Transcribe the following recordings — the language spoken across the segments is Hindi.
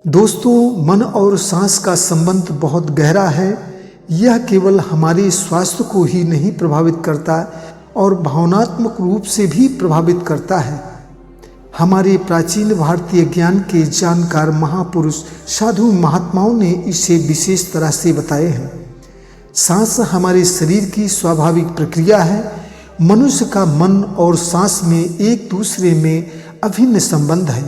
दोस्तों, मन और सांस का संबंध बहुत गहरा है। यह केवल हमारे स्वास्थ्य को ही नहीं प्रभावित करता और भावनात्मक रूप से भी प्रभावित करता है। हमारे प्राचीन भारतीय ज्ञान के जानकार महापुरुष साधु महात्माओं ने इसे विशेष तरह से बताए हैं। सांस हमारे शरीर की स्वाभाविक प्रक्रिया है। मनुष्य का मन और सांस में एक दूसरे में अभिन्न संबंध है।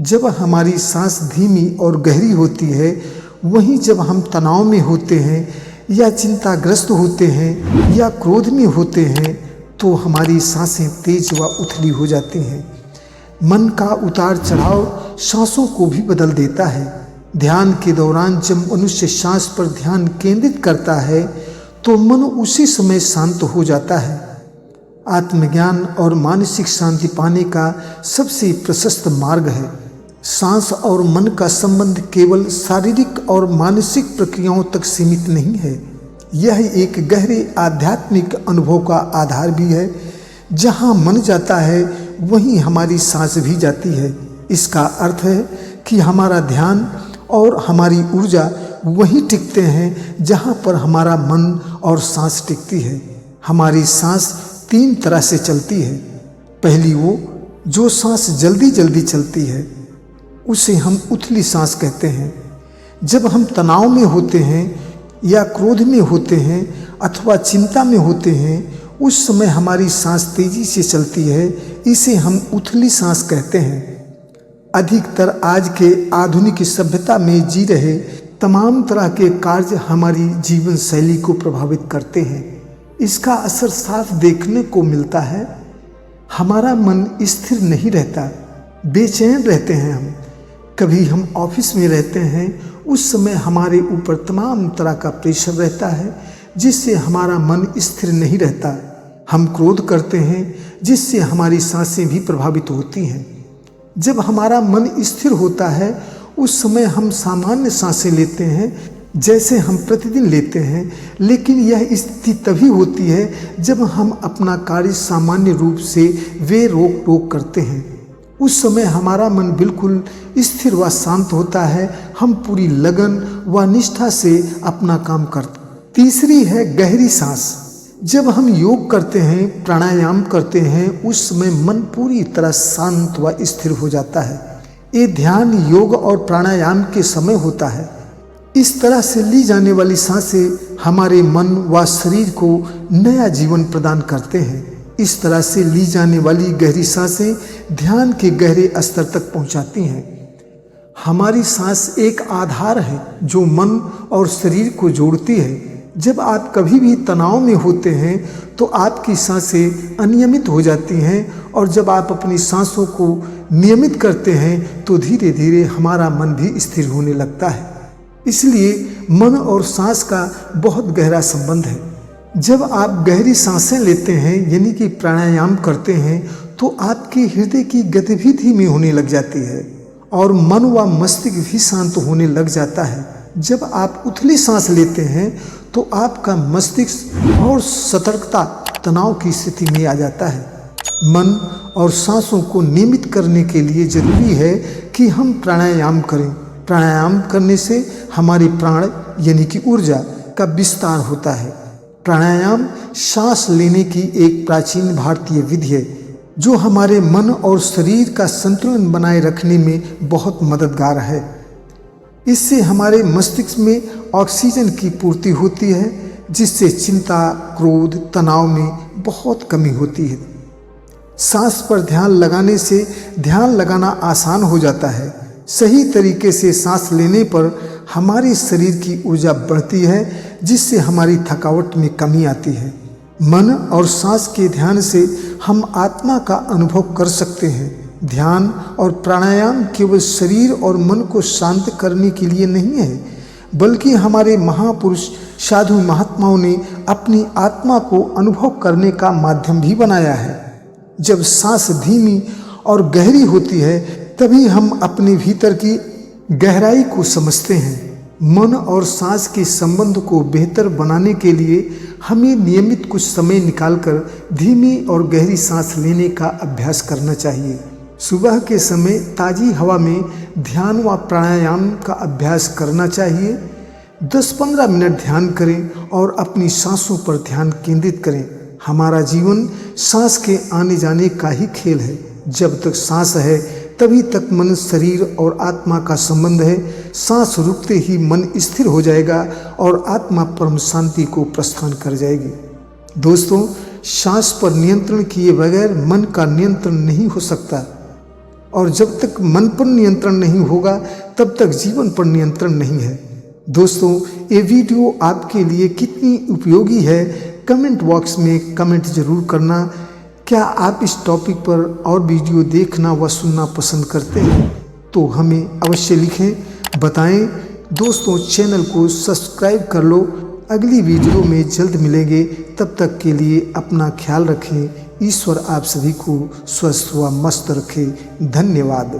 जब हमारी सांस धीमी और गहरी होती है, वहीं जब हम तनाव में होते हैं या चिंताग्रस्त होते हैं या क्रोध में होते हैं तो हमारी सांसें तेज व उथली हो जाती हैं। मन का उतार चढ़ाव सांसों को भी बदल देता है। ध्यान के दौरान जब मनुष्य सांस पर ध्यान केंद्रित करता है तो मन उसी समय शांत हो जाता है। आत्मज्ञान और मानसिक शांति पाने का सबसे प्रशस्त मार्ग है। सांस और मन का संबंध केवल शारीरिक और मानसिक प्रक्रियाओं तक सीमित नहीं है, यह एक गहरे आध्यात्मिक अनुभव का आधार भी है। जहाँ मन जाता है वहीं हमारी सांस भी जाती है। इसका अर्थ है कि हमारा ध्यान और हमारी ऊर्जा वहीं टिकते हैं जहाँ पर हमारा मन और सांस टिकती है। हमारी सांस 3 तरह से चलती है। पहली वो जो सांस जल्दी जल्दी चलती है, उसे हम उथली सांस कहते हैं। जब हम तनाव में होते हैं या क्रोध में होते हैं अथवा चिंता में होते हैं, उस समय हमारी सांस तेजी से चलती है। इसे हम उथली सांस कहते हैं। अधिकतर आज के आधुनिक सभ्यता में जी रहे तमाम तरह के कार्य हमारी जीवन शैली को प्रभावित करते हैं। इसका असर साफ देखने को मिलता है। हमारा मन स्थिर नहीं रहता, बेचैन रहते हैं हम। कभी हम ऑफिस में रहते हैं, उस समय हमारे ऊपर तमाम तरह का प्रेशर रहता है जिससे हमारा मन स्थिर नहीं रहता। हम क्रोध करते हैं जिससे हमारी सांसें भी प्रभावित होती हैं। जब हमारा मन स्थिर होता है उस समय हम सामान्य सांसें लेते हैं जैसे हम प्रतिदिन लेते हैं, लेकिन यह स्थिति तभी होती है जब हम अपना कार्य सामान्य रूप से रोक टोक करते हैं। उस समय हमारा मन बिल्कुल स्थिर व शांत होता है। हम पूरी लगन व निष्ठा से अपना काम करते हैं। तीसरी है गहरी सांस। जब हम योग करते हैं, प्राणायाम करते हैं, उस समय मन पूरी तरह शांत व स्थिर हो जाता है। ये ध्यान, योग और प्राणायाम के समय होता है। इस तरह से ली जाने वाली सांसें हमारे मन व शरीर को नया जीवन प्रदान करते हैं। इस तरह से ली जाने वाली गहरी सांसें ध्यान के गहरे स्तर तक पहुंचाती हैं। हमारी सांस एक आधार है जो मन और शरीर को जोड़ती है। जब आप कभी भी तनाव में होते हैं तो आपकी सांसें अनियमित हो जाती हैं, और जब आप अपनी सांसों को नियमित करते हैं तो धीरे धीरे हमारा मन भी स्थिर होने लगता है। इसलिए मन और सांस का बहुत गहरा संबंध है। जब आप गहरी सांसें लेते हैं यानी कि प्राणायाम करते हैं तो आपके हृदय की गति भी धीमी होने लग जाती है और मन व मस्तिष्क भी शांत होने लग जाता है। जब आप उथली सांस लेते हैं तो आपका मस्तिष्क और सतर्कता तनाव की स्थिति में आ जाता है। मन और सांसों को नियमित करने के लिए जरूरी है कि हम प्राणायाम करें। प्राणायाम करने से हमारे प्राण यानी कि ऊर्जा का विस्तार होता है। प्राणायाम सांस लेने की एक प्राचीन भारतीय विधि है जो हमारे मन और शरीर का संतुलन बनाए रखने में बहुत मददगार है। इससे हमारे मस्तिष्क में ऑक्सीजन की पूर्ति होती है जिससे चिंता, क्रोध, तनाव में बहुत कमी होती है। सांस पर ध्यान लगाने से ध्यान लगाना आसान हो जाता है। सही तरीके से सांस लेने पर हमारे शरीर की ऊर्जा बढ़ती है जिससे हमारी थकावट में कमी आती है। मन और सांस के ध्यान से हम आत्मा का अनुभव कर सकते हैं। ध्यान और प्राणायाम केवल शरीर और मन को शांत करने के लिए नहीं है, बल्कि हमारे महापुरुष साधु महात्माओं ने अपनी आत्मा को अनुभव करने का माध्यम भी बनाया है। जब सांस धीमी और गहरी होती है तभी हम अपने भीतर की गहराई को समझते हैं। मन और सांस के संबंध को बेहतर बनाने के लिए हमें नियमित कुछ समय निकालकर धीमी और गहरी सांस लेने का अभ्यास करना चाहिए। सुबह के समय ताज़ी हवा में ध्यान व प्राणायाम का अभ्यास करना चाहिए। 10-15 मिनट ध्यान करें और अपनी सांसों पर ध्यान केंद्रित करें। हमारा जीवन सांस के आने जाने का ही खेल है। जब तक सांस है तभी तक मन, शरीर और आत्मा का संबंध है। सांस रुकते ही मन स्थिर हो जाएगा और आत्मा परम शांति को प्रस्थान कर जाएगी। दोस्तों, सांस पर नियंत्रण किए बगैर मन का नियंत्रण नहीं हो सकता, और जब तक मन पर नियंत्रण नहीं होगा तब तक जीवन पर नियंत्रण नहीं है। दोस्तों, ये वीडियो आपके लिए कितनी उपयोगी है, कमेंट बॉक्स में कमेंट जरूर करना। क्या आप इस टॉपिक पर और वीडियो देखना व सुनना पसंद करते हैं तो हमें अवश्य लिखें, बताएं। दोस्तों, चैनल को सब्सक्राइब कर लो। अगली वीडियो में जल्द मिलेंगे। तब तक के लिए अपना ख्याल रखें। ईश्वर आप सभी को स्वस्थ व मस्त रखे। धन्यवाद।